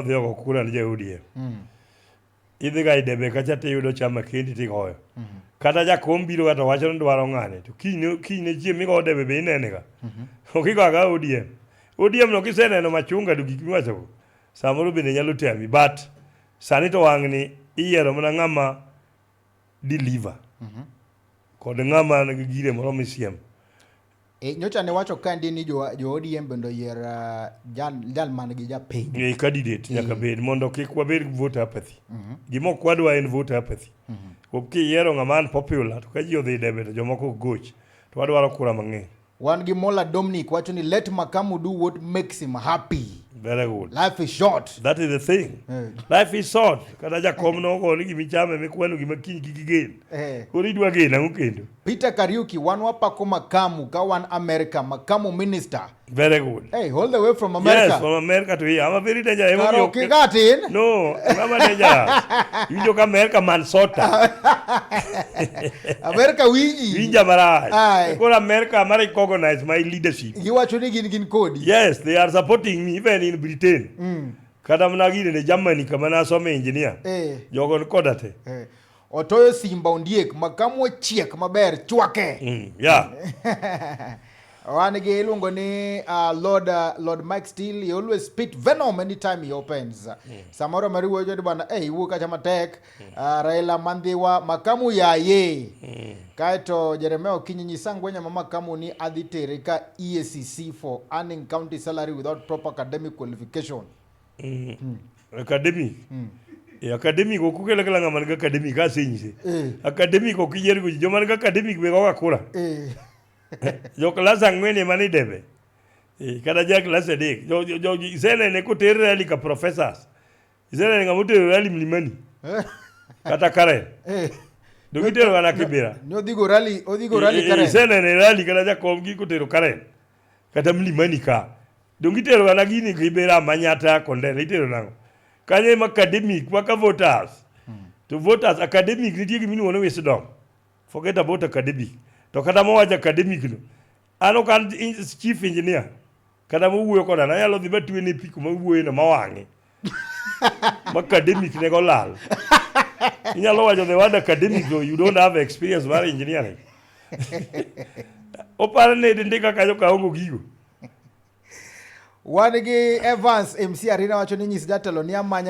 Dhio kura ni ODM. Idhi ga idebe kacha te yudo chama kendi ti goyo. Kata jakom biro kata wacho ni dwaro ng'ane to kine chieng' migo debe be inene ga. Okigo ga ODM. ODM no kiseneno machunga du gik miwacho. Samoro bende nyalo tami but sani to wang' ni iyiero mana ng'ama deliver. Kod ng'ama nigi gire moro misiem. Nyocha ne wacho kandi ni jo ODM bendo yier jal man gi japiny. Candidate nyaka bed mondo kik wabed voter apathy. Gima ok wadwa en voter apathy. Kiyiero ng'ama popular to ka ji odhi debe to jomoko goch to wadwaro kura mang'eny. Wan gi Mola Dominic wacho ni let Makamu do what makes him happy. Very good. Life is short. That is the thing. Life is short. Kata jakom no go ni gimichame mikwano gimakiny gigen. Kori dwa gena ukendo. Peter Kariuki wan wapako Makamu ka wan America, Makamu minister. Very good. Hey, all the way from America. Yes, from America to here. I'm a very dangerous. Karaoke gatin? No, I'm a dangerous. You joke America Mansota. America winji. Winja maraj. Because America recognize my leadership. You watch gin code. Yes, they are supporting me even in Britain. Kada mnagire ne Germany kama na some engineer. Jogo kodate. Otoyo Simba Ondiek Makamu chiek maber chwake. Yeah. Wan gi iluongo ni Lord Mike Steele, he always spit venom anytime he opens. Samoro mariwo jo bana iwuok acha matek. Raila Mandhiwa Makamu yaye. Kaito Jeremiah Okinyi nyisangwenya mama Makamu ni adhi tere ka EACC for earning county salary without proper academic qualification. Academic. Academic okukela kala ngama nga academic asenyise. Academic okijeri go joma nga academic be go akura. Jo class ang'wen mani debe. Kada ja class adek. Jo isene ne ko terre ali ka professors. Isene ne ngamuto rally mlimani. Kata kare. Dogitero ana kibera. Odigo rally kare. Isene ne rally kada ja komgi ko tero kare. Kata mlimani ka. Dogitero ana gini kibera manyata kondene itero nango. Kanye academic waka voters. To voters academic nitie gimini wono wisdom. Forget about academic. To kada mo waja academic no. Ano kan chief engineer. Kada mo wuyo koda na yalo dhi batwe ne piku mo wuyo na mawangi. Academic ne go lal. Inyalo wajo the word academic though you don't have experience with engineering. Opara ne ndika kayo ka ongo gigo. Wan gi Evans MC Arena wacho ni nyis jatelo ni amanya